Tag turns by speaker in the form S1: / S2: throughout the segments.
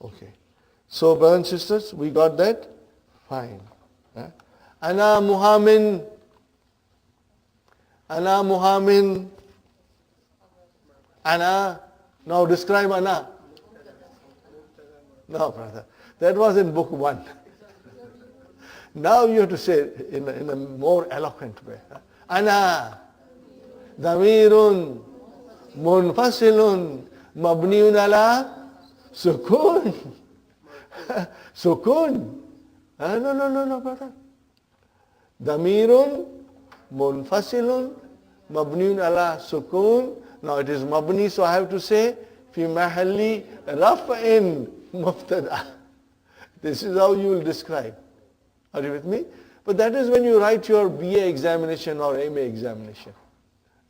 S1: Okay. So, brothers and sisters, we got that? Fine. Ana Muhammin. Ana Muhammin. Ana. Now describe Ana. No, brother. That was in book 1. Now you have to say it in a more eloquent way. Ana. Damirun. Munfasilun. Mabniun ala. Sukun. Sukun. No, brother. Damirun, munfasilun, mabniun ala sukun. Now it is mabni, so I have to say, fi mahalli raf'in mubtada. This is how you will describe. Are you with me? But that is when you write your BA examination or MA examination.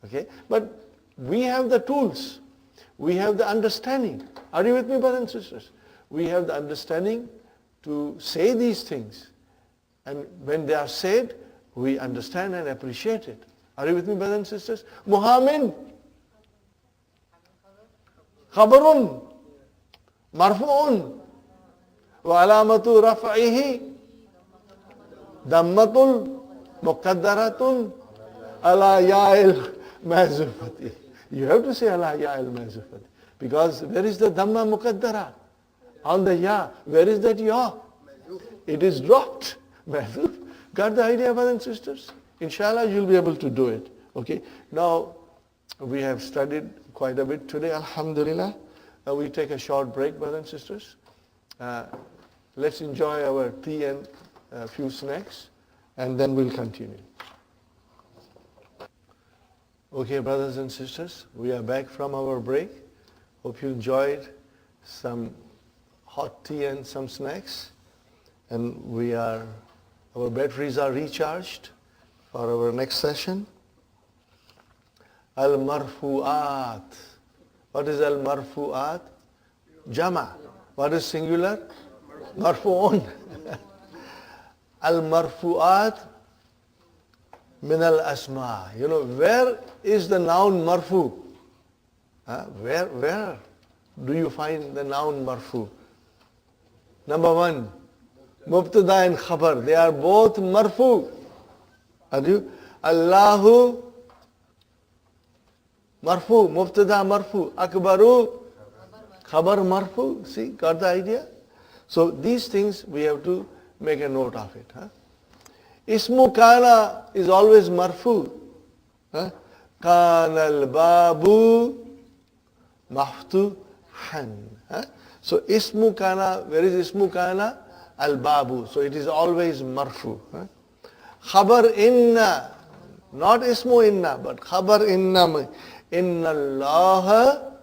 S1: Okay? But we have the tools. We have the understanding. Are you with me, brothers and sisters? We have the understanding to say these things. And when they are said, we understand and appreciate it. Are you with me, brothers and sisters? Muhammad. Khabarun. Marfu'un. Wa alamatu raf'ihi. Dammatul. Muqaddaratun. Ala ya'il mazufati. You have to say ala ya'il mazufati. Because where is the Dhamma Muqaddara? On the ya. Where is that ya? It is dropped. Mahzuf. Got the idea, brothers and sisters? Inshallah, you'll be able to do it. Okay. Now, we have studied quite a bit today, alhamdulillah. We take a short break, brothers and sisters. Let's enjoy our tea and a few snacks, and then we'll continue. Okay, brothers and sisters, we are back from our break. Hope you enjoyed some hot tea and some snacks. And our batteries are recharged for our next session. Al-Marfu'at. What is Al-Marfu'at? Jama. What is singular? Marfu'un. Al-Marfu'at min al-asma. You know, where is the noun marfu? Where do you find the noun marfu? Number 1. Mubtada and khabar, they are both marfu. Allahu marfu, mubtada marfu, akbaru khabar marfu. See, got the idea? So these things we have to make a note of it. Ismu kana is always marfu. Kana al-babu maftuhan. So ismu kana, where is ismu kana? Al-babu. So it is always marfu. Khabar inna, not ismu inna, but khabar inna. Inna Allah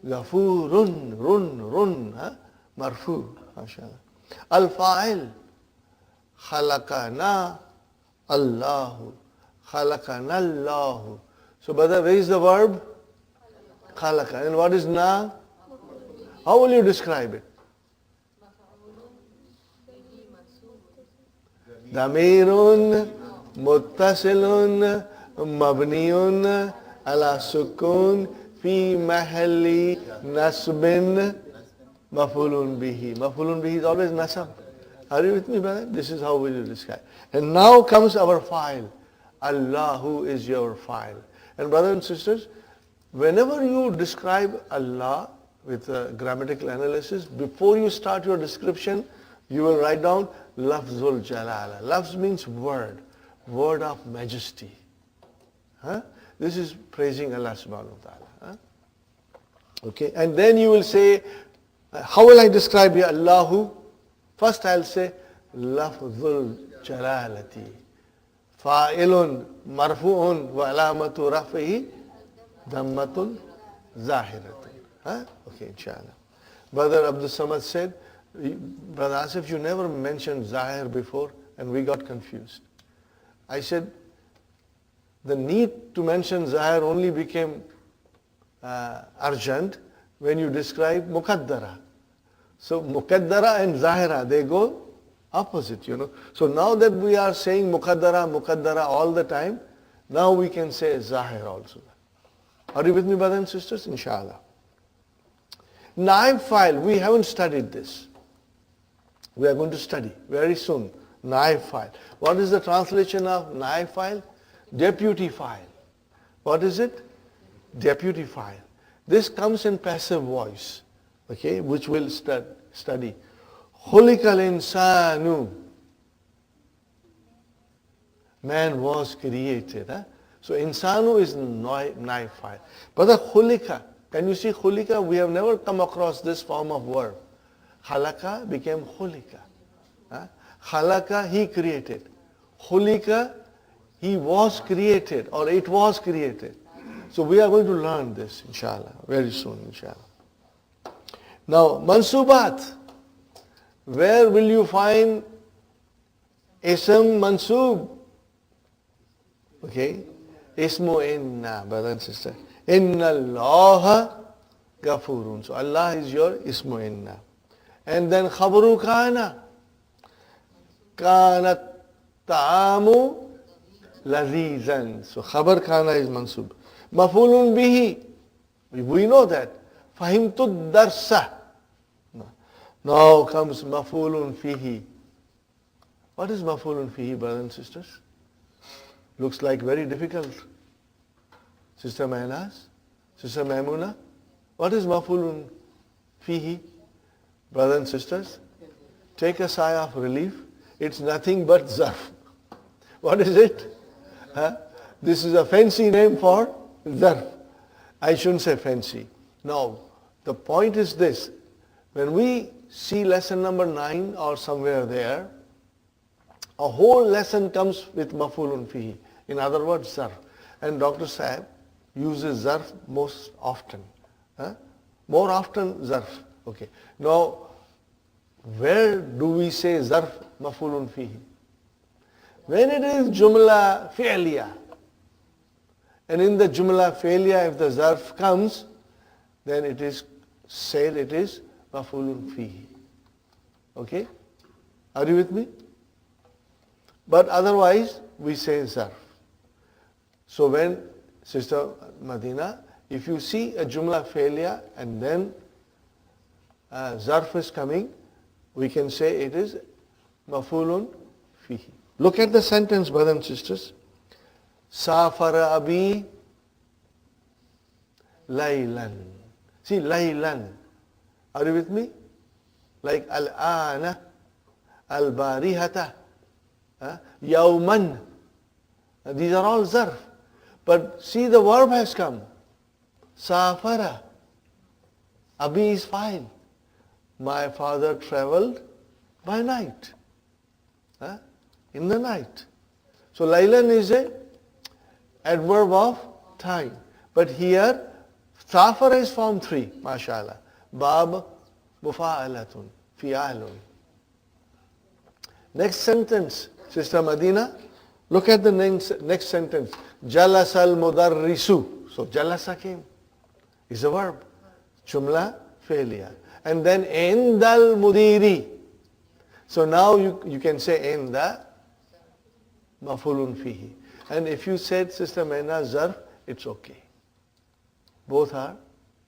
S1: ghafurun, run, marfu. MashaAllah. Al-fa'il, khalaqana Allahu, khalaqana Allahu. So brother, where is the verb? Khalaqa. And what is na? How will you describe it? Damirun, muttasilun, mabniyun, ala sukun, fi mahalli, nasbin, mafulun bihi. Mafulun bihi is always nasab. Are you with me, brother? This is how we will describe. And now comes our file. Allahu is your file. And brothers and sisters, whenever you describe Allah with a grammatical analysis, before you start your description, you will write down Lafzul Jalala. Lafz means word of majesty. This is praising Allah subhanahu wa ta'ala. Okay, and then you will say, how will I describe here Allahu? First I'll say Lafzul Jalalati. Fa'ilun marfu'un wa alamatu rafihi dammatun zahiratun. Okay, inshallah. Brother Abdul Samad said, Brother Asif, you never mentioned Zahir before, and we got confused. I said, the need to mention Zahir only became urgent when you describe Muqaddara. So Muqaddara and Zahira, they go opposite, you know. So now that we are saying Muqaddara all the time, now we can say Zahir also. Are you with me, brothers and sisters? Inshallah. Naib file, we haven't studied this. We are going to study very soon. Naib file. What is the translation of naib file? Deputy file. What is it? Deputy file. This comes in passive voice, okay, which we'll study. Khuliqal insanu. Man was created. Huh? So insanu is naib file. But the khulika, can you see khulika? We have never come across this form of verb. Khalaka became khulika. Huh? Khalaka, he created. Khulika, he was created or it was created. So we are going to learn this, inshallah, very soon, inshallah. Now, mansubat. Where will you find ism mansub? Okay. Ismu inna, brother and sister. Inna Allah gafurun. So Allah is your ismu inna. And then khabaru kana. Kanat ta'amu lazizan. So khabar kana is mansub. Mafulun bihi. We know that. Fahimtu darsa. Now comes mafulun fihi. What is mafulun fihi, brothers and sisters? Looks like very difficult. Sister Mahanas, Sister Maimuna, what is mafulun fihi? Brothers and sisters, take a sigh of relief. It's nothing but zarf. What is it? Huh? This is a fancy name for zarf. I shouldn't say fancy. Now, the point is this. When we see lesson number 9 or somewhere there, a whole lesson comes with mafulun fihi. In other words, zarf. And Dr. Saab uses zarf most often. Huh? More often zarf. Okay. Now, where do we say zarf mafulun fihi? When it is jumla fi'liya. And in the jumla fi'liya, if the zarf comes, then it is said it is mafulun fihi. Okay? Are you with me? But otherwise, we say zarf. So when, Sister Madina, if you see a jumla fi'liya and then zarf is coming, we can say it is mafulun fihi. Look at the sentence, brothers and sisters. Safara abi laylan. See, laylan. Are you with me? Like al-ana, al-barihata, yawman. These are all zarf. But see, the verb has come. Safara. Abi is fine. My father traveled by night. In the night. So laylan is a adverb of time. But here, safara is form 3, mashallah. Bab mufa'alatun, fi'alun. Next sentence, Sister Madina, look at the next sentence. Jalas al-mudarrisu. So jalasa came. Is a verb. Jumla fi'liya. And then indal mudiri. So now you can say inda mafulun fihi. And if you said, Sister Mena, zarf, it's okay. Both are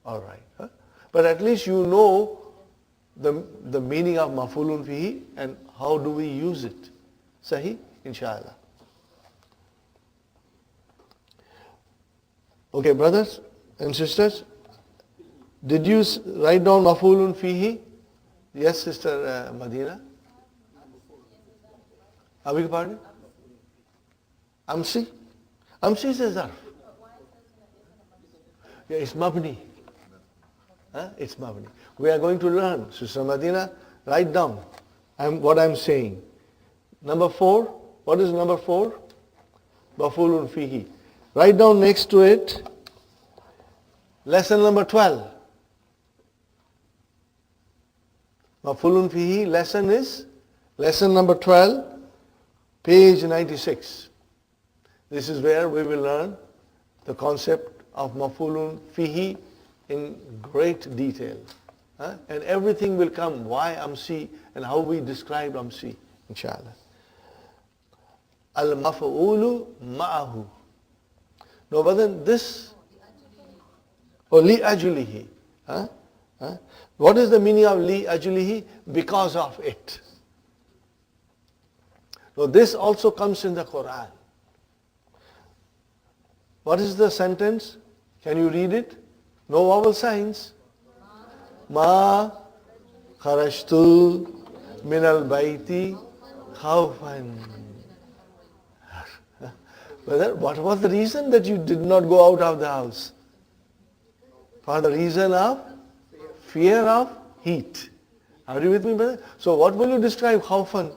S1: alright. Huh? But at least you know the meaning of mafulun fihi and how do we use it. Sahi? Inshallah. Okay, brothers and sisters, did you write down mafulun fihi? Yes, Sister Madina? I beg your pardon? Amsi? Amsi is a zarf. Yeah, it's mabni. It's mabni. We are going to learn. Sister Madina, write down what I'm saying. Number 4. What is number 4? Mafulun fihi. Write down next to it. Lesson number 12. Mafulun fihi lesson is lesson number 12, page 96. This is where we will learn the concept of mafulun fihi in great detail. And everything will come, why amsi and how we describe amsi, inshallah. Al-maf'ulu ma'ahu. No, but then this, or li ajlihi. Huh? What is the meaning of li ajlihi? Because of it. So this also comes in the Quran. What is the sentence? Can you read it? No vowel signs. Ma kharajtu min al bayti khawfan. What was the reason that you did not go out of the house? For the reason of fear of heat. Are you with me, brother? So what will you describe khawfan?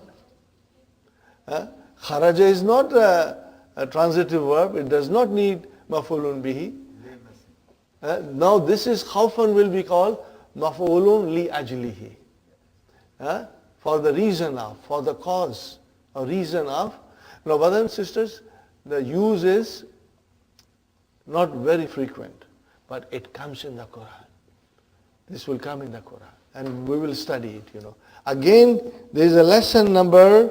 S1: Kharaja is not a transitive verb. It does not need maf'ulun bihi. Now this is khawfan will be called maf'ulun li ajlihi. For the reason of, for the cause, or reason of. Now brothers and sisters, the use is not very frequent, but it comes in the Quran. This will come in the Quran, and we will study it, Again, there is a lesson number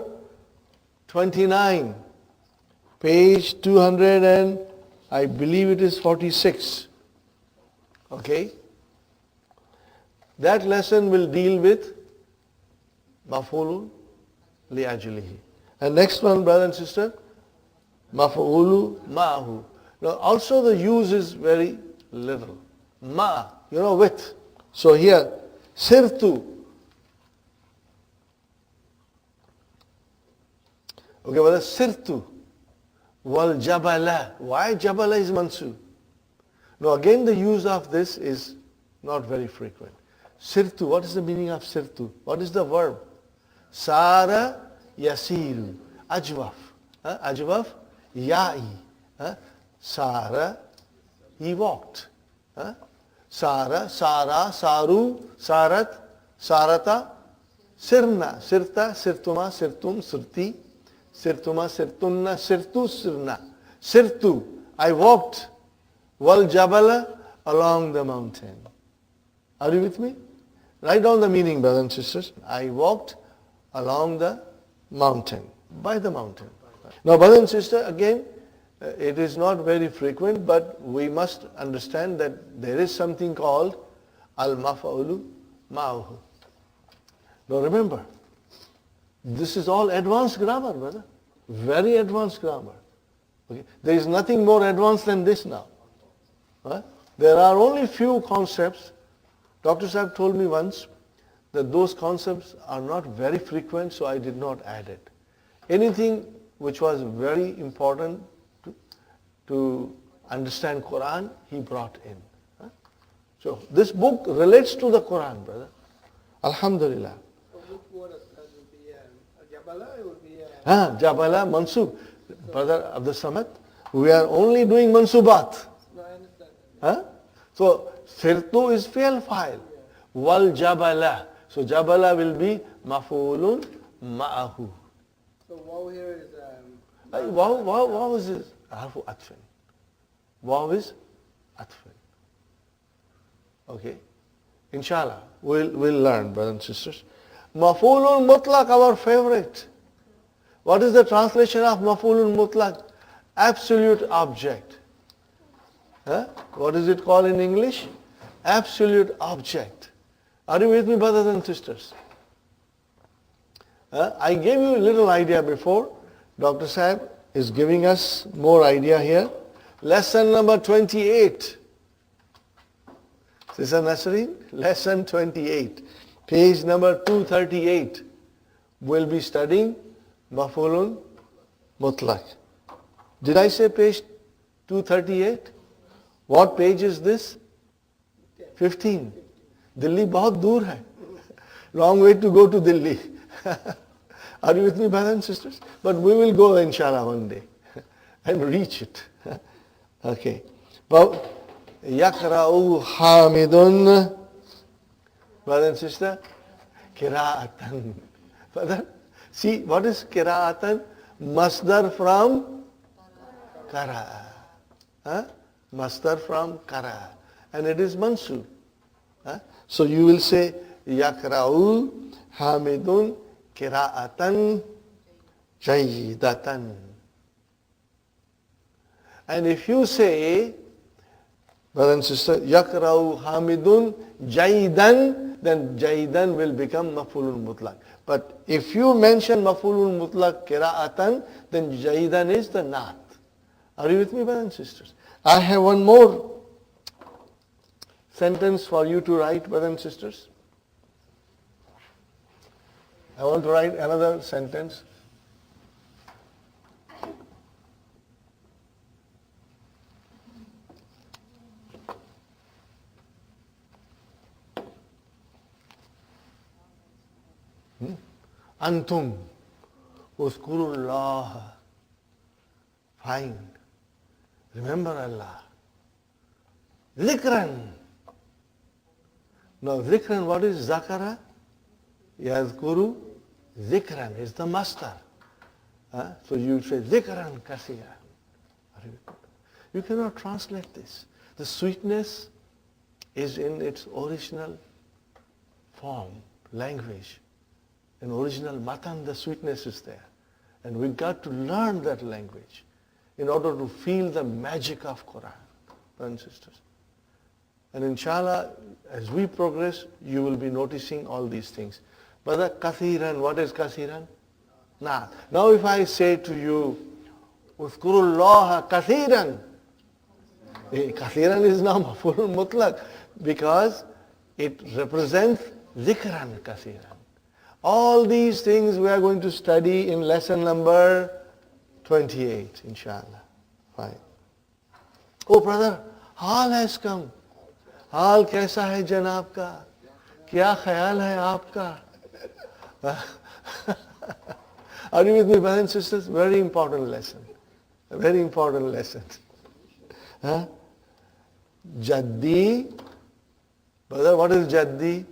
S1: 29, page 200 and I believe it is 46. Okay? That lesson will deal with maf'ulun li ajlihi. And next one, brother and sister, maf'ulu ma'ahu. Now also the use is very little. Ma, with. So here, sirtu. Okay, brother, sirtu. Wal jabala. Why jabala is mansub? Now again the use of this is not very frequent. Sirtu, what is the meaning of sirtu? What is the verb? Sara yasiru. Ajwaf. Ajwaf, ya'i. Sara, he walked. Sara, Sara, Saru, Sarat, Sarata, Sirna, Sirta, Sirtuma, Sirtum, Sirti, Sirtuma, Sirtunna, Sirtu, Sirna. Sirtu, I walked. Wal Jabala, along the mountain. Are you with me? Write down the meaning, brothers and sisters. I walked along the mountain, by the mountain. Now, brothers and sisters, again, it is not very frequent, but we must understand that there is something called al-maf'ulu ma'ahu. Now remember, this is all advanced grammar, brother. Very advanced grammar. Okay? There is nothing more advanced than this now. There are only few concepts. Dr. Sahib told me once that those concepts are not very frequent, so I did not add it. Anything which was very important to understand Quran, he brought in. So this book relates to the Quran, brother. Alhamdulillah. Jabala, Mansub. Brother Abdul Samad, we are only doing Mansubat. So Sirtu is fi'l fa'il. Wal Jabala. So Jabala will be maf'ulun ma'ahu.
S2: So waw here is...
S1: Waw is harfu atfin. Waw is atfin. Okay. Inshallah, we'll learn, brothers and sisters. Maf'ulun mutlaq, our favorite. What is the translation of maf'ulun mutlaq? Absolute object. What is it called in English? Absolute object. Are you with me, brothers and sisters? I gave you a little idea before. Dr. Sahib is giving us more idea here. Lesson number 28. Sister Nasreen, lesson 28. Page number 238. We'll be studying Maf'ulun Mutlaq. Did I say page 238? What page is this? 15. Delhi बहुत दूर है. Long way to go to Delhi. Are you with me, brothers and sisters? But we will go, inshallah, one day and reach it. Okay. Well, Yakra'u Hamidun. Brother and sister, Kira'atan. Brother, see, what is Kira'atan? Masdar from Kara'a. Masdar from Kara'a. And it is Mansub. So you will say, Yakra'u Hamidun Kira'atan Jayyidatan. And if you say Brother and sister, yakra'u hamidun jaidan, then jaidan will become maf'ulun mutlaq. But if you mention maf'ulun mutlaq qira'atan, then jaidan is the naat. Are you with me, brothers and sisters? I have one more sentence for you to write, brothers and sisters. I want to write another sentence. Antum uzkurullah. Find. Remember Allah. Zikran. Now zikran, what is zakara? Yazkuru. Zikran is the master. So you say zikran kasira. You cannot translate this. The sweetness is in its original form, language. In original matan, the sweetness is there. And we got to learn that language in order to feel the magic of Quran, brothers and sisters. And inshallah, as we progress, you will be noticing all these things. Brother, kathiran, what is kathiran? Nah. Now if I say to you, uzkurullaha kathiran, kathiran is now maf'ulun mutlaq because it represents zikran kathiran. All these things we are going to study in lesson number 28, inshallah. Fine. Oh brother, हाल है इसका हाल कैसा है जनाब का क्या ख्याल है आपका Are you with me, brothers and sisters? Very important lesson. A very important lesson. Jaddi. Brother, what is Jaddi?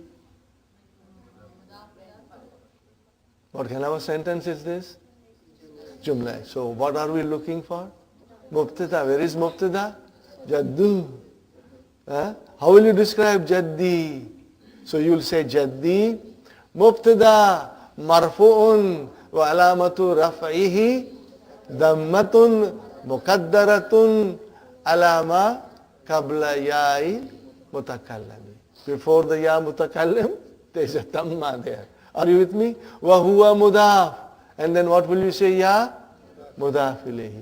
S1: What kind of a sentence is this? Jumla. So what are we looking for? Mubtada. Where is Mubtada? Jaddu. How will you describe Jaddi? So you will say Jaddi. Mubtada. Marfu'un. Wa alamatu raf'ihi. Dammatun. Muqaddaratun. Alama. Qabla ya'i mutakallami. Before the ya mutakallim, there is a damma there. Are you with me? Wa huwa mudaf. And then what will you say? Ya mudaf ilayhi.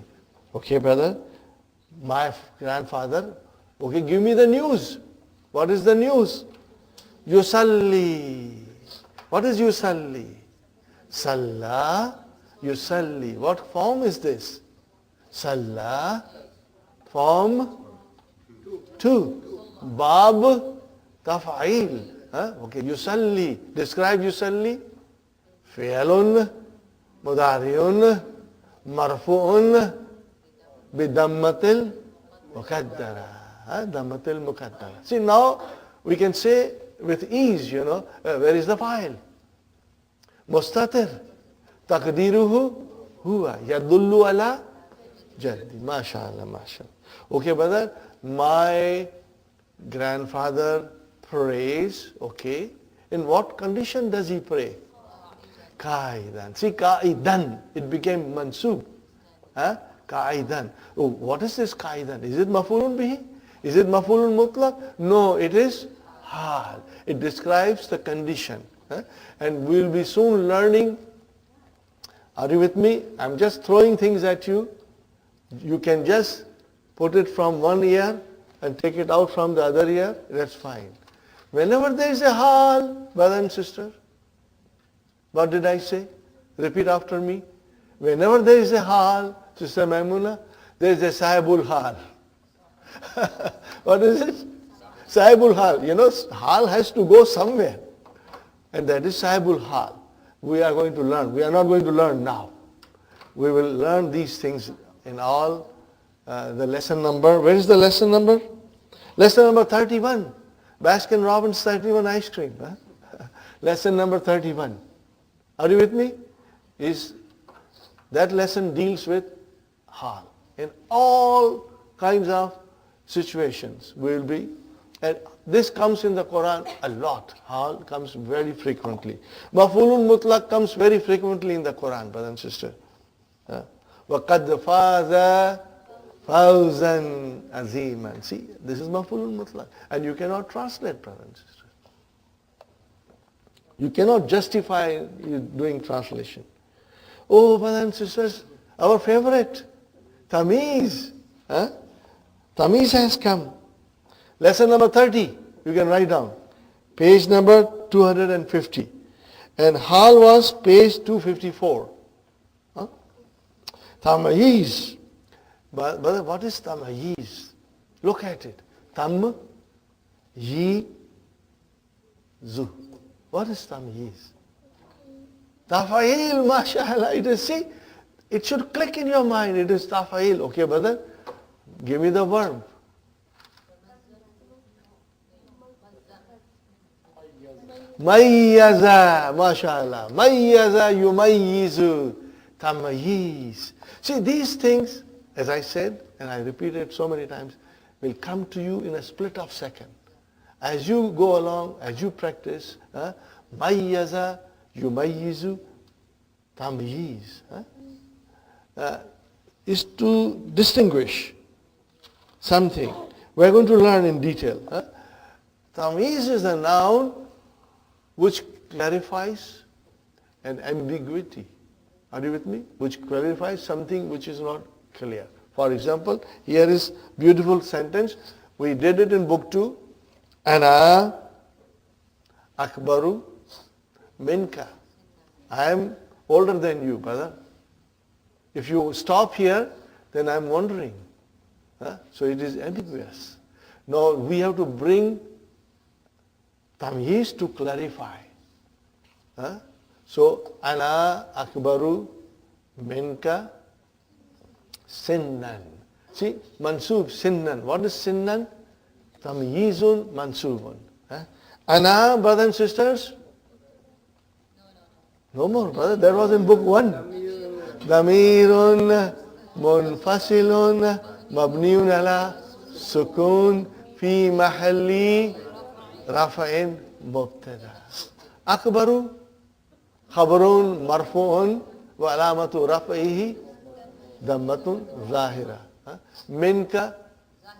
S1: Okay, brother. My grandfather. Okay, give me the news. What is the news? Yusalli. What is yusalli? Salla. Yusalli. What form is this? Salla. Form 2. Bab. Taf'il. Okay, yusalli. Describe yusalli. Fi'alun. Mudari'un. Marfu'un. Bidammatil muqaddara. Dammatil muqaddara. See, now we can say with ease, where is the file? Mustatir. Taqdiruhu huwa. Yadullu ala jaddi. MashaAllah, MashaAllah. Okay, brother. My grandfather prays, okay. In what condition does he pray? Qa'idan. See, qa'idan. It became mansub. Qa'idan. Oh, what is this qa'idan? Is it maf'ulun bihi? Is it maf'ulun mutlaq? No, it is hal. It describes the condition. And we will be soon learning. Are you with me? I'm just throwing things at you. You can just put it from one ear and take it out from the other ear. That's fine. Whenever there is a hal, brother and sister, what did I say? Repeat after me. Whenever there is a hal, Sister Maimuna, there is a sahibul hal. What is it? Sahibul hal. Hal has to go somewhere. And that is sahibul hal. We are going to learn. We are not going to learn now. We will learn these things in all the lesson number. Where is the lesson number? Lesson number 31. Baskin Robbins 31 ice cream. Lesson number 31. Are you with me? That lesson deals with hal. In all kinds of situations we will be. And this comes in the Quran a lot. Hal comes very frequently. Maf'ulun mutlaq comes very frequently in the Quran, brother and sister. وَقَدْ فَاذَ Fawzan aziman. See, this is maf'ulun mutlaq. And you cannot translate, brothers and sisters. You cannot justify you doing translation. Oh, brothers and sisters, our favorite, Tamiz. Huh? Tamiz has come. Lesson number 30, you can write down. Page number 250. And Hal was page 254. Huh? Tamiz. Brother, what is Tamiz? Look at it. Tam, yi, zu. What is Tamiz? Tafa'il, mashallah. It is, see, it should click in your mind. It is Tafa'il. Okay, brother? Give me the verb. Mayyaza, mashallah. Mayyaza yumayyizu. Tamayiz. See, these things, as I said, and I repeated so many times, will come to you in a split of second. As you go along, as you practice, mayyaza yumayyizu tamyiz. Is to distinguish something. We're going to learn in detail. Tamyiz is a noun which clarifies an ambiguity. Are you with me? Which clarifies something which is not clear. For example, here is beautiful sentence. We did it in book 2. Ana akbaru minka. I am older than you, brother. If you stop here, then I am wondering. So it is ambiguous. Now we have to bring tamyiz to clarify. So, ana akbaru minka sinnan. See, mansub, sinnan. What is sinnan? Tamyizun mansubun. Ana, brothers and sisters? No more, brother. That was in book 1. Damirun munfasilun mabniun ala sukun fi mahalli rafa'in mubtada. Akbaru khabarun marfu'un wa alamatu raf'ihi dammatun zahira. Minka,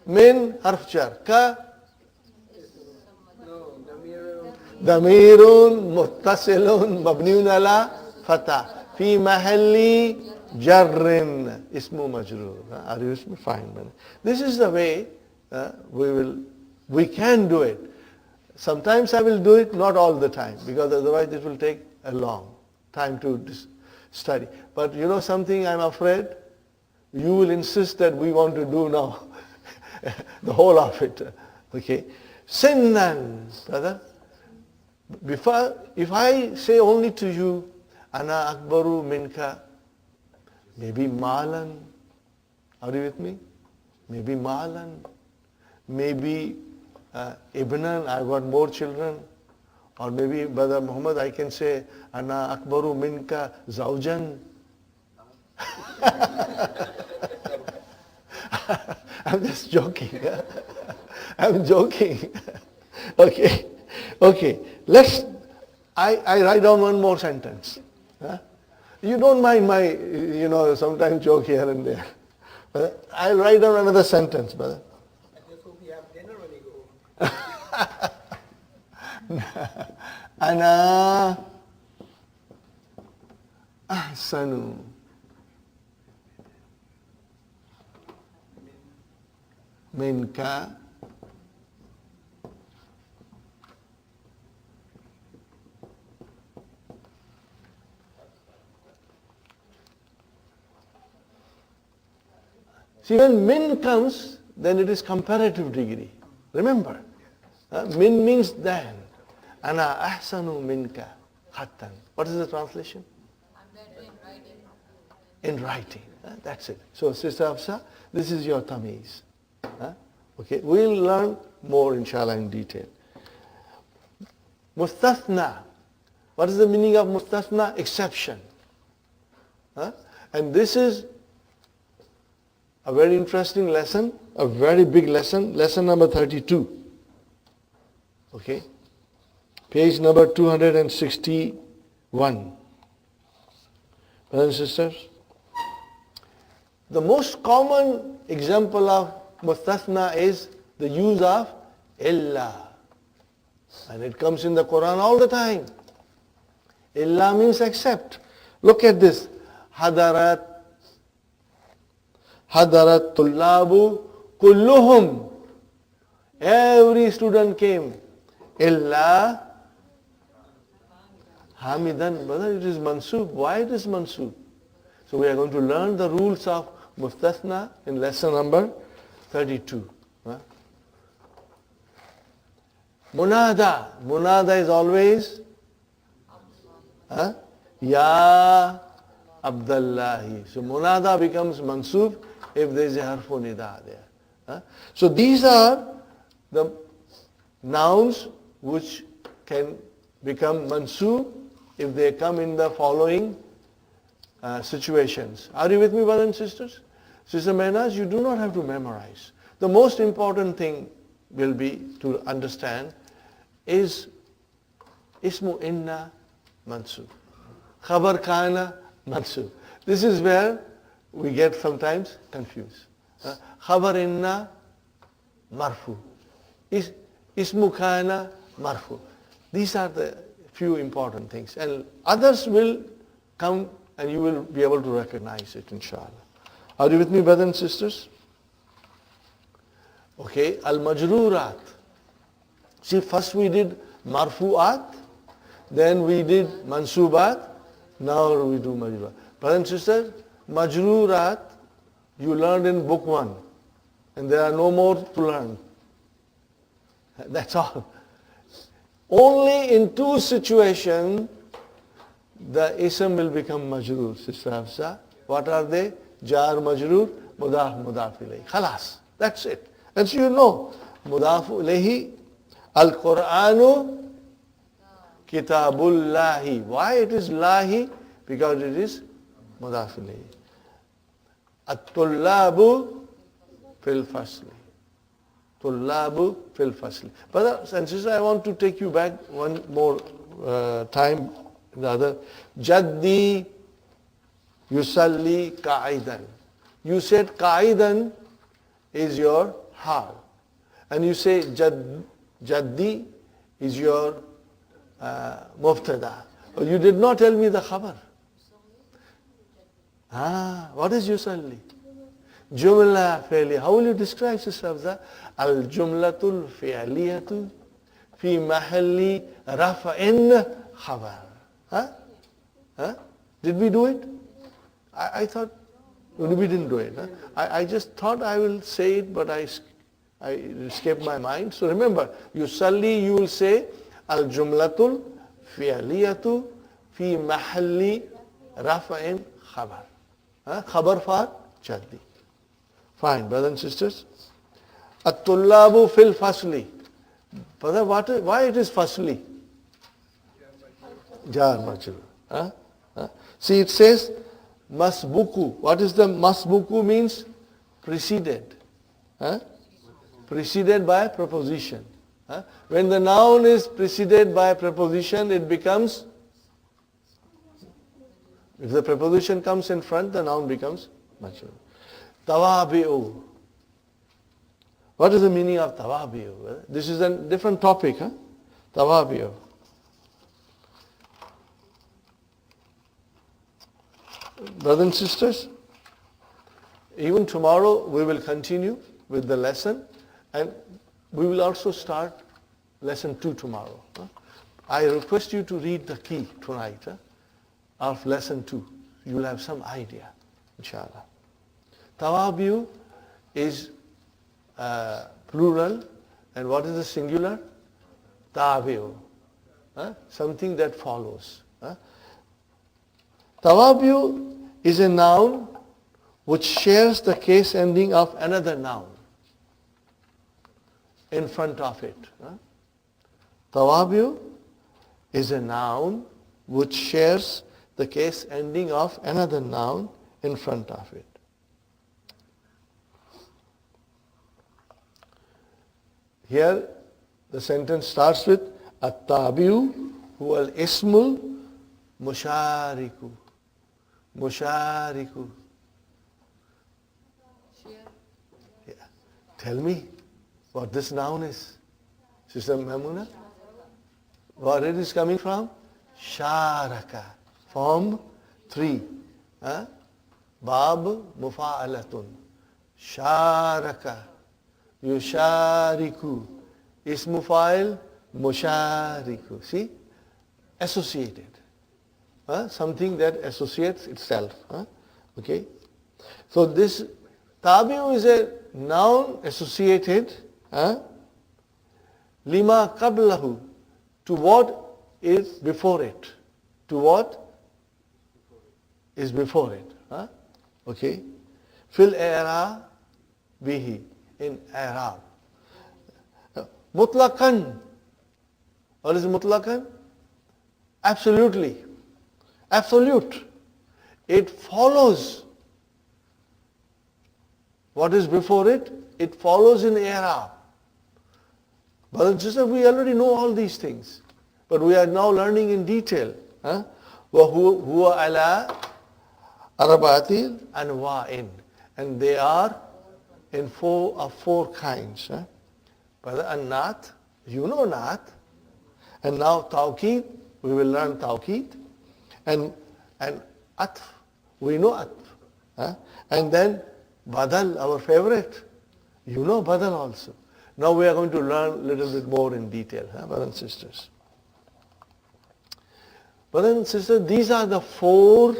S1: min harf jar. Ka damirun muttasilun mabniun ala fatah fi mahalli jarrin ismu majrur. Are you with me? Fine. This is the way we can do it. Sometimes I will do it, not all the time, because otherwise it will take a long time to study. But you know something, I'm afraid you will insist that we want to do now the whole of it. Okay? Sinnan, brother. Before, if I say only to you, ana akbaru minka, maybe malan. Are you with me? Maybe malan. Maybe ibnan, I got more children. Or maybe, Brother Muhammad, I can say, ana akbaru minka zawjan. I'm just joking. I'm joking. Okay. Okay. I write down one more sentence. You don't mind my, sometimes joke here and there. I'll write down another sentence, brother.
S2: I just hope you have dinner when you go home.
S1: Ana ahsanu minka See, when min comes, then it is comparative degree. Remember, min means than. Ana ahsanu minka khattan. What is the translation?
S3: I'm better in writing.
S1: In writing. That's it. So, Sister Hafsa, this is your tamiz. Okay, we'll learn more, inshallah, in detail. Mustathna. What is the meaning of mustathna? Exception. And this is a very interesting lesson, a very big lesson, lesson number 32. Okay? Page number 261. Brothers and sisters, The most common example of mustathna is the use of illa. And it comes in the Quran all the time. Illa means except. Look at this. Hadarat tullabu kulluhum. Every student came. Illa hamidan. Brother, it is mansub. Why it is mansub? So we are going to learn the rules of mustathna in lesson number 32. Munada. Munada is always Ya Abdullahi. So Munada becomes mansub if there is a harfu nida there. So these are the nouns which can become mansub if they come in the following situations. Are you with me, brothers and sisters? Sister Mehnaz, you do not have to memorize. The most important thing will be to understand is ismu inna mansub. Khabar kana mansub. This is where we get sometimes confused. Khabar inna marfu. Ismu kana marfu. These are the few important things. And others will come and you will be able to recognize it, inshallah. Are you with me, brothers and sisters? Okay, al-majrurat. See, first we did marfu'at, then we did mansubat, now we do majrurat. Brothers and sisters, majrurat you learned in book 1, and there are no more to learn. That's all. Only in 2 situations the ism will become majroor, Sister Hafsa. What are they? Jar majroor, mudaf ilayhi. Khalas. That's it. And so you know, mudaf ilayhi, al-Qur'anu kitabullahi. Why it is lahi? Because it is mudaf ilayhi. At-tullabu fil fasli. Tullabu fil fasli. Brothers and sisters, I want to take you back one more time. The other, Jaddi yusalli qa'idan. You said qa'idan is your hal. And you say Jaddi is your muftada. But you did not tell me the khabar. What is yusalli? Jumla fi'liya. How will you describe, Sister Hafsa? Al-jumlatul fi'liyatu fi mahalli rafa'in khabar. Did we do it? I thought we didn't do it. I just thought I will say it, but I escaped my mind. So remember, yusalli, you will say al-jumlatul fi'liyatu fi mahalli rafa'in khabar. Khabar for jaddi. Fine, brothers and sisters. At-tullabu fil fasli. Brother, why it is fasli? Jar majrur. See, it says masbuku. What is the masbuku means? Preceded. Preceded by preposition. When the noun is preceded by preposition, it becomes, if the preposition comes in front, the noun becomes majrur. Tawabi'u. What is the meaning of tawabi'u? This is a different topic. Tawabi'u. Brothers and sisters, even tomorrow we will continue with the lesson, and we will also start lesson 2 tomorrow. I request you to read the key tonight of lesson 2. You will have some idea, inshallah. Tawabi'u is plural, and what is the singular? Tabi'u. Something that follows. Tawabi'u is a noun which shares the case ending of another noun in front of it. Tawabi'u is a noun which shares the case ending of another noun in front of it. Here the sentence starts with At-tabi'u huwa al-ismul mushariku. Mushariku. Tell me what this noun is. Sister Mamuna? Where it is coming from? Sharaka. Form 3. Bab mufa'alatun. Sharaka. Yushariku. Ismu fa'il mushariku. See? Associated. Something that associates itself. Okay? So this tabi'u is a noun associated lima qablahu, to what is before it. To what is before it. Okay? Fil i'rab bihi, in i'rab. Mutlaqan. What is mutlaqan? Absolutely. Absolute. It follows what is before it. It follows in i'rab. Brothers and sisters, we already know all these things, but we are now learning in detail. وَهُوَ عَلَىٰ أَرْبَعَةِ أَنْوَاءٍ, and they are in four kinds. Brother, and naat, you know naat, and now tawqeed, we will learn tawqeed, and atf, we know atf, and then badal, our favorite, you know badal also. Now we are going to learn a little bit more in detail, brothers and sisters. Brothers and sisters, these are the 4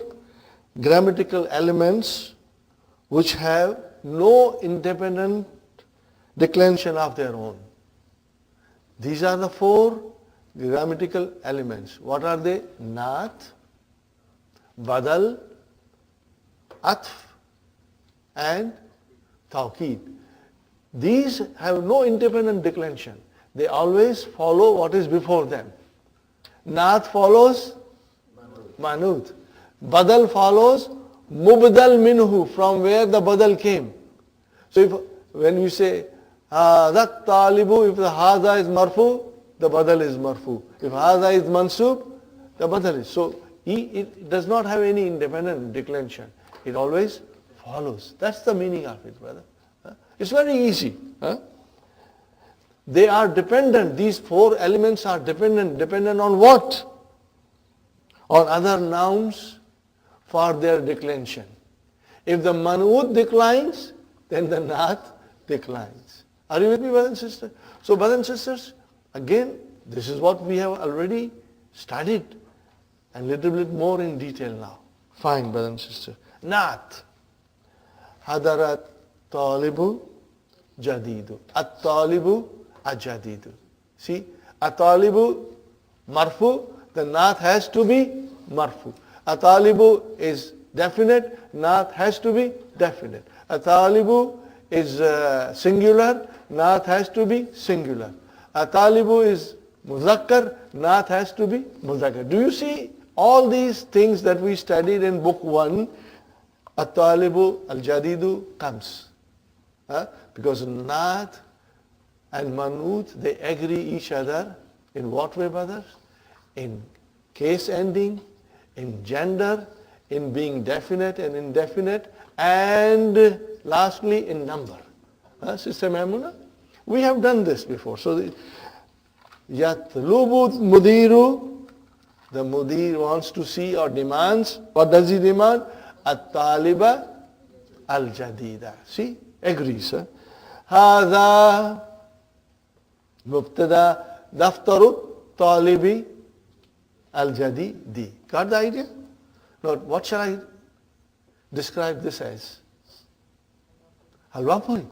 S1: grammatical elements which have no independent declension of their own. These are the 4 grammatical elements. What are they? Naat, badal, atf, and tawqeed. These have no independent declension. They always follow what is before them. Naat follows manut. Badal follows mubdal minhu, from where the badal came. So when you say that talibu, if the haza is marfu, the badal is marfu. If haza is mansub, the badal is. So it does not have any independent declension. It always follows. That's the meaning of it, brother. It's very easy. They are dependent. These 4 elements are dependent. Dependent on what? On other nouns for their declension. If the man'ud declines, then the naat declines. Are you with me, brothers and sisters? So, brothers and sisters, again, this is what we have already studied, and little bit more in detail now. Fine, brothers and sisters. Naat. Hadarat talibu jadidu. At-talibu ajadidu. See, at-talibu marfu, the naat has to be marfu. At-talibu is definite, naat has to be definite. At-talibu is singular, naat has to be singular. At-talibu is muzakkar, naat has to be muzakkar. Do you see all these things that we studied in book 1? At-talibu al-jadidu comes. Because naat and manut, they agree each other in what way, brothers? In case ending, in gender, in being definite and indefinite, and lastly in number. Sister Maimuna, we have done this before. So yatlubu mudiru, the mudir wants to see or demands. What does he demand? At-taliba al-jadida. See, agrees. Hadha mubtada daftaru talibi al-jadidi. Got the idea? Now, what shall I describe this as? Halwa puri.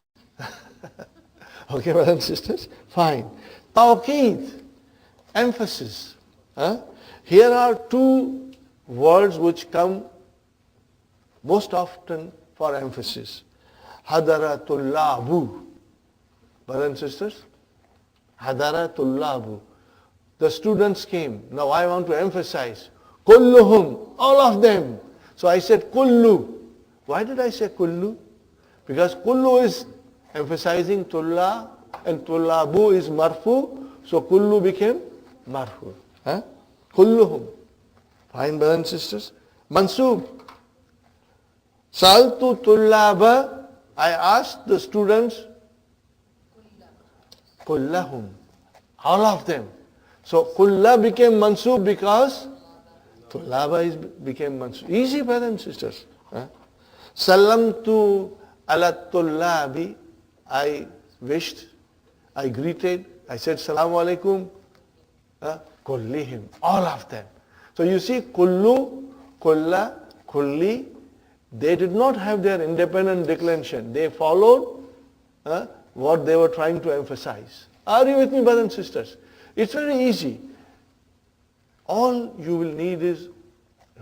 S1: Okay, brothers and sisters? Fine. Tawqeed, emphasis. Here are 2 words which come most often for emphasis. Hadaratullabu. Brothers and sisters? Hadaratullabu. The students came. Now I want to emphasize. Kulluhum, all of them. So I said kullu. Why did I say kullu? Because kullu is emphasizing tulla and tullabu is marfu. So kullu became marfu. Kulluhum. Fine, brothers and sisters. Mansub. Saltu tullaba. I asked the students kullahum. All of them. So kulla became mansub because became mansub. Easy, brothers and sisters. Salamtu ala tullabi. I wished, I greeted, I said salamu alaikum. Kullihim. All of them. So you see, kullu, kulla, kulli, they did not have their independent declension. They followed what they were trying to emphasize. Are you with me, brothers and sisters? It's very easy. All you will need is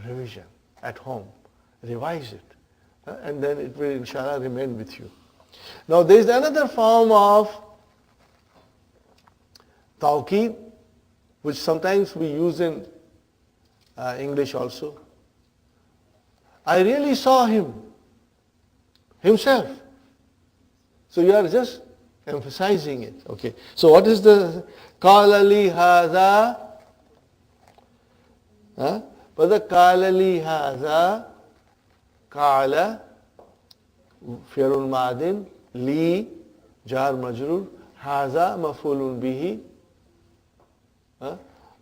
S1: revision at home. Revise it. And then it will, inshallah, remain with you. Now, there is another form of tawqeed, which sometimes we use in English also. I really saw him, himself. So you are just emphasizing it. Okay. So what is the qala li hadha? Brother, qala li hadha, qala fi'lun madin, li jar majrur, hadha maf'ulun bihi,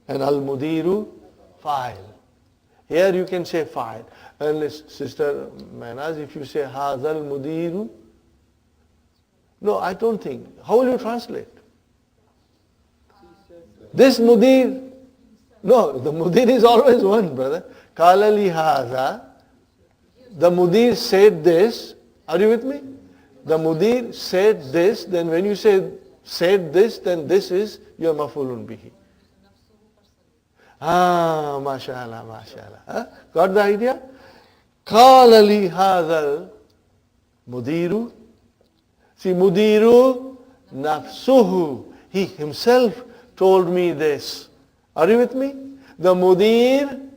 S1: and al-mudiru fa'il. Here you can say fa'il. And Sister Manaz, if you say hadha al-mudiru, no, I don't think. How will you translate? This mudir, no, the mudir is always one, brother. Qala li hadha, the mudir said this. Are you with me? The mudir said this, then when you say said this, then this is your maf'ulun bihi. Mashallah, mashallah. Got the idea? Qala li hadha mudiru. See, mudiru nafsuhu. He himself told me this. Are you with me? The mudir,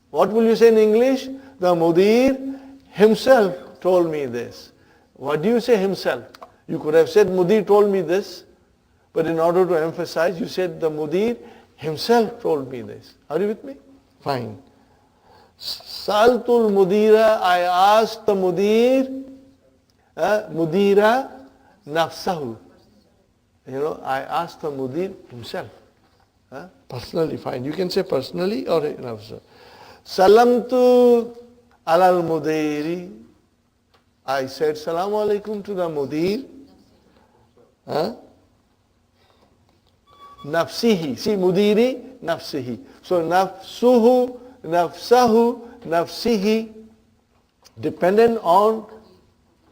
S1: what will you say in English? The mudir himself told me this. What do you say himself? You could have said mudir told me this, but in order to emphasize, you said the mudir himself told me this. Are you with me? Fine. Saltul mudira, I asked the mudir, mudira nafsahu. I asked the mudir himself. Personally, fine. You can say personally or nafsahu. Salamtu alal mudiri. I said salamu alaikum to the mudir. Nafsihi. See, mudiri, nafsihi. So nafsuhu, nafsahu, nafsihi, dependent on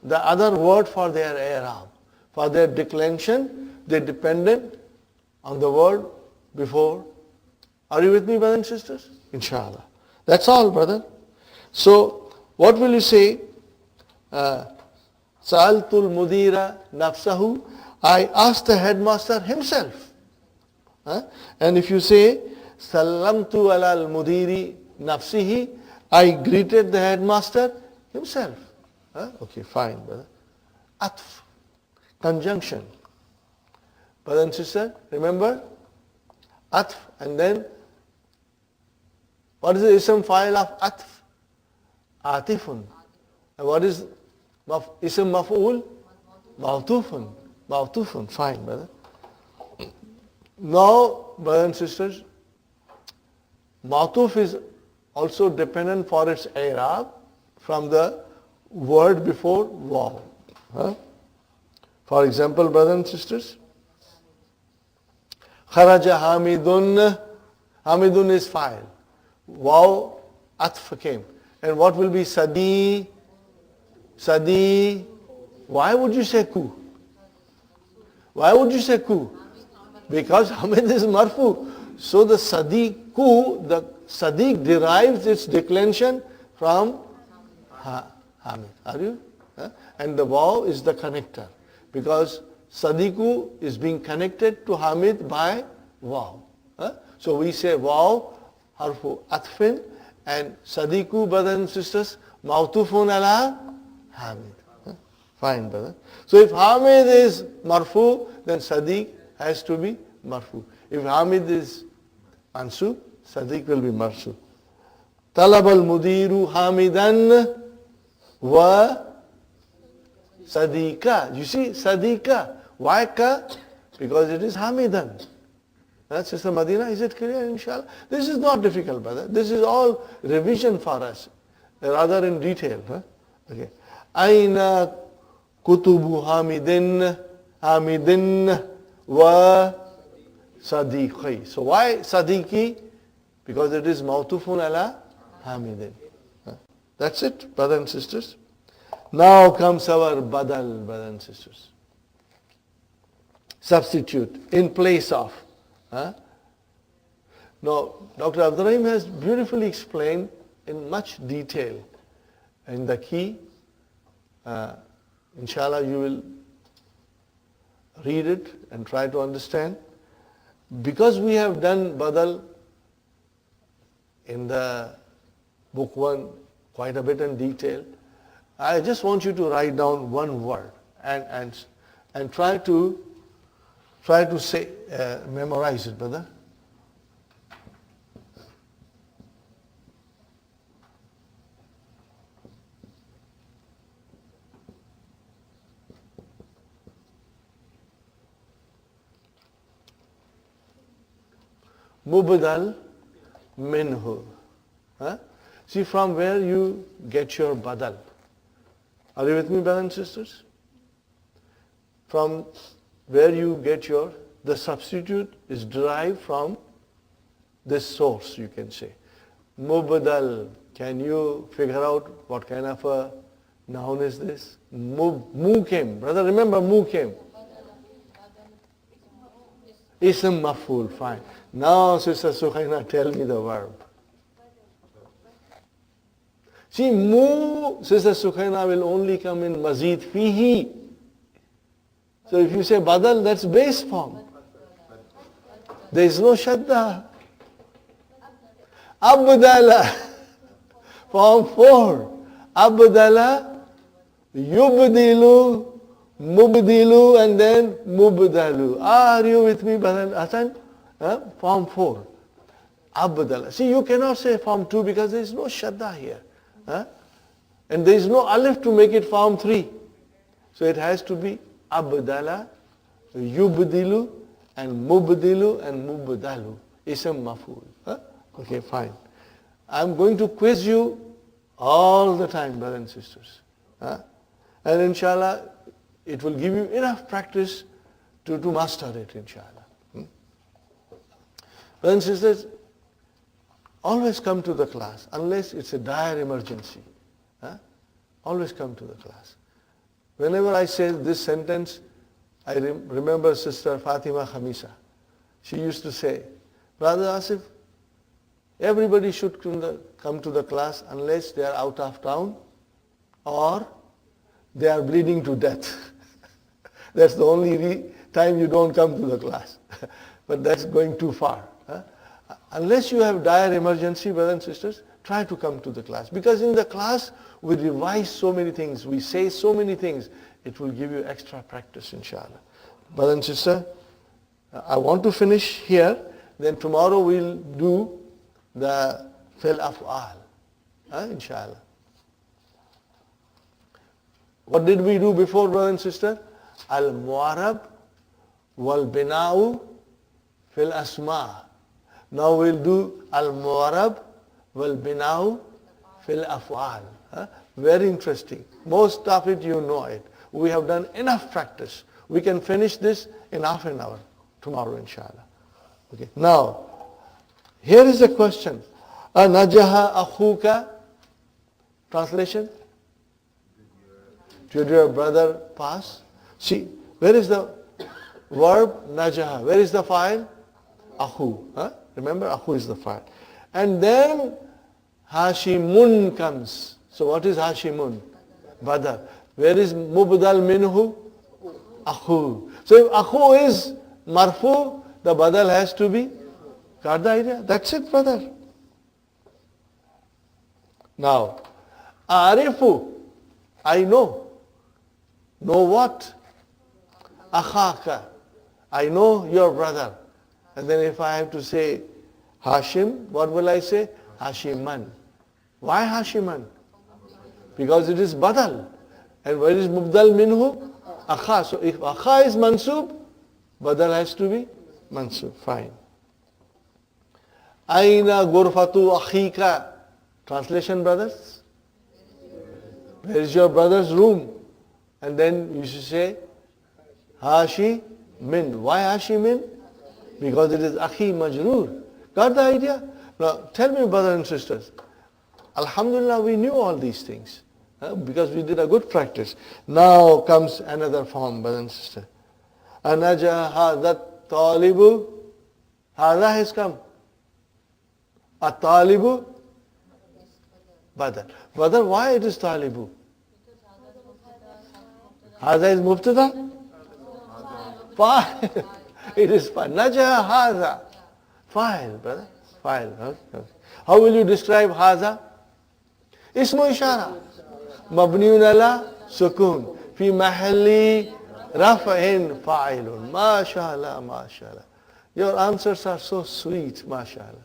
S1: the other word for their i'rab. For their declension, they dependent on the word before. Are you with me, brothers and sisters? Inshallah. That's all, brother. So, what will you say? Sa'altul mudira nafsahu. I asked the headmaster himself. And if you say, Salamtu alal mudiri nafsihi, I greeted the headmaster himself. Okay, fine, brother. Atf, conjunction. Brother and sister, remember? Atf, and then, what is the ism file of atf? Atifun. And what is ism maf'ul? Ma'tufun. Ma'tufun, fine, brother. Now, brothers and sisters, ma'tuf is also dependent for its i'rab from the word before waw. For example, brothers and sisters, kharaja hamidun. Hamidun is fa'il. Waw, atf came. And what will be sadi? Sadi. Why would you say ku? Why would you say ku? Because Hamid is marfu. So the sadiqu, the sadiq derives its declension from Hamid. Are you? And the waw is the connector. Because sadiqu is being connected to Hamid by waw. So we say waw, harfu atfin, and sadiqu, brothers and sisters, ma'tufun ala Hamid. Fine, brother. So if Hamid is marfu, then sadiq has to be marfu. If Hamid is mansub, sadiq will be marfu. Talab al-mudiru hamidan wa sadiqa. You see, sadiqa. Why ka? Because it is Hamidan. Sister Madina, is it clear, inshallah? This is not difficult, brother. This is all revision for us, rather in detail. Okay. Aina kutubu Hamidin wa Sadiqi. So why Sadiqi? Because it is Mautufun ala Hamidin. That's it, brothers and sisters. Now comes our Badal, brothers and sisters. Substitute in place of. Now, Dr. Abdurrahim has beautifully explained in much detail. In the key, inshallah, you will read it and try to understand. Because we have done Badal in the book 1 quite a bit in detail, I just want you to write down one word and try to say, memorize it, brother. Mubdal minhu. See from where you get your badal. Are you with me, brothers and sisters? From where you get the substitute is derived from this source, you can say. Mubdal. Can you figure out what kind of a noun is this? Mukim. Brother, remember mukim. Ism maf'ul. Fine. Now, Sister Sukhaina, tell me the verb. See, Sister Sukhaina, will only come in mazid fihi. So if you say badal, that's base form. There is no shadda. Abdala. Form 4. Abdala, yubdilu, mubdilu, and then mubdalu. Are you with me, brother Hasan? Form 4. Abdala. See, you cannot say form 2 because there is no shadda here. And there is no alif to make it form 3. So it has to be abdala, yubdilu, and mubdilu, and mubdalu. Ism maf'ul. Okay, fine. I'm going to quiz you all the time, brothers and sisters. And inshallah, it will give you enough practice to master it, inshallah. Brothers and sisters, always come to the class, unless it's a dire emergency. Always come to the class. Whenever I say this sentence, I remember Sister Fatima Khamisa. She used to say, Brother Asif, everybody should come to the class unless they are out of town or they are bleeding to death. That's the only time you don't come to the class. But that's going too far. Unless you have dire emergency, brothers and sisters, try to come to the class. Because in the class, we revise so many things. We say so many things. It will give you extra practice, inshallah. Brother and sister, I want to finish here. Then tomorrow we'll do the fil af'al, inshallah. What did we do before, brother and sister? Al-mu'arab wal-bina'u fil asma. Now we'll do al-mu'arab wal-bina'u fil af'al. Very interesting. Most of it you know it. We have done enough practice. We can finish this in half an hour tomorrow, inshallah. Okay. Now, here is a question. Najaha akhuka. Translation? Did your brother pass? See, where is the verb najaha? Where is the file? Akhu. Remember, akhu is the file. And then Hashimun comes. So what is Hashimun? Badal. Where is Mubdal minhu? Akhu. So if akhu is marfu, the badal has to be. Got the idea? That's it, brother. Now, arifu. I know. Know what? Akhaka. I know your brother. And then if I have to say Hashim, what will I say? Hashiman. Why Hashiman? Because it is badal. And where is Mubdal minhu? Akha. So if Akha is mansub, Badal has to be mansub. Fine. Aina gurfatu akhika. Translation, brothers? Where is your brother's room? And then you should say, Hashi min. Why Hashi min? Because it is akhi majroor. Got the idea? Now tell me, brothers and sisters, Alhamdulillah, we knew all these things because we did a good practice. Now comes another form, brothers and sisters. Anaja hadat talibu. Hada has come. A talibu. Badal. Badal, why it is talibu? Hada is mubtada? Fa'il. It is fa'il. Naja hada. Fa'il, brother. Fa'il. Okay. How will you describe hada? Ismu ishara. Mabniun ala sukun. Fi mahalli rafa'in fa'ilun. MashaAllah, MashaAllah. Your answers are so sweet, MashaAllah.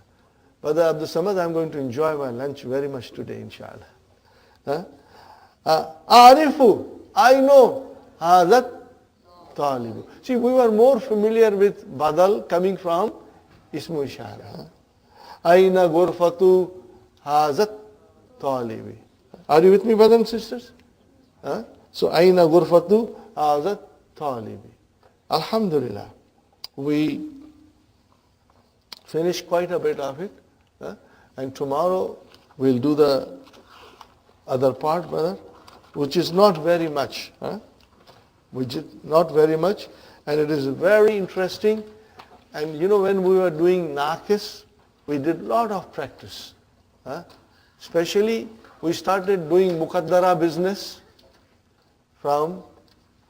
S1: Brother Abdul Samad, I'm going to enjoy my lunch very much today, inshallah. Arifu, I know. Hadat talibu. See, we were more familiar with badal coming from ismu ishara. Aina gurfatu hazat talibi. Are you with me, brothers and sisters? So, aina gurfatu hazat talibi. Alhamdulillah. We finished quite a bit of it. And tomorrow we'll do the other part, brother, which is not very much. Which is not very much. And it is very interesting. And you know, when we were doing Naqis, we did a lot of practice. Especially, we started doing Muqaddara business from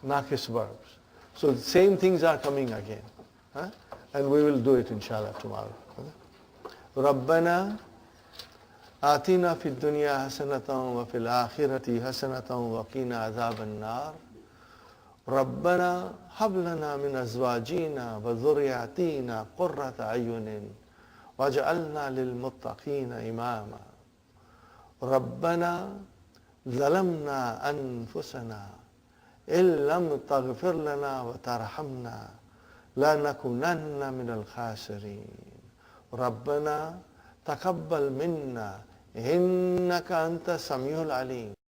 S1: Naqis verbs. So the same things are coming again. And we will do it inshallah tomorrow. ربنا آتنا في الدنيا حسنة وفي الآخرة حسنة وقنا عذاب النار ربنا هب لنا من أزواجنا وذرياتنا قرة أعين واجعلنا للمتقين إماما ربنا ظلمنا أنفسنا إن لم تغفر لنا وترحمنا لنكونن من الخاسرين ربنا تقبل منا إنك أنت السميع العليم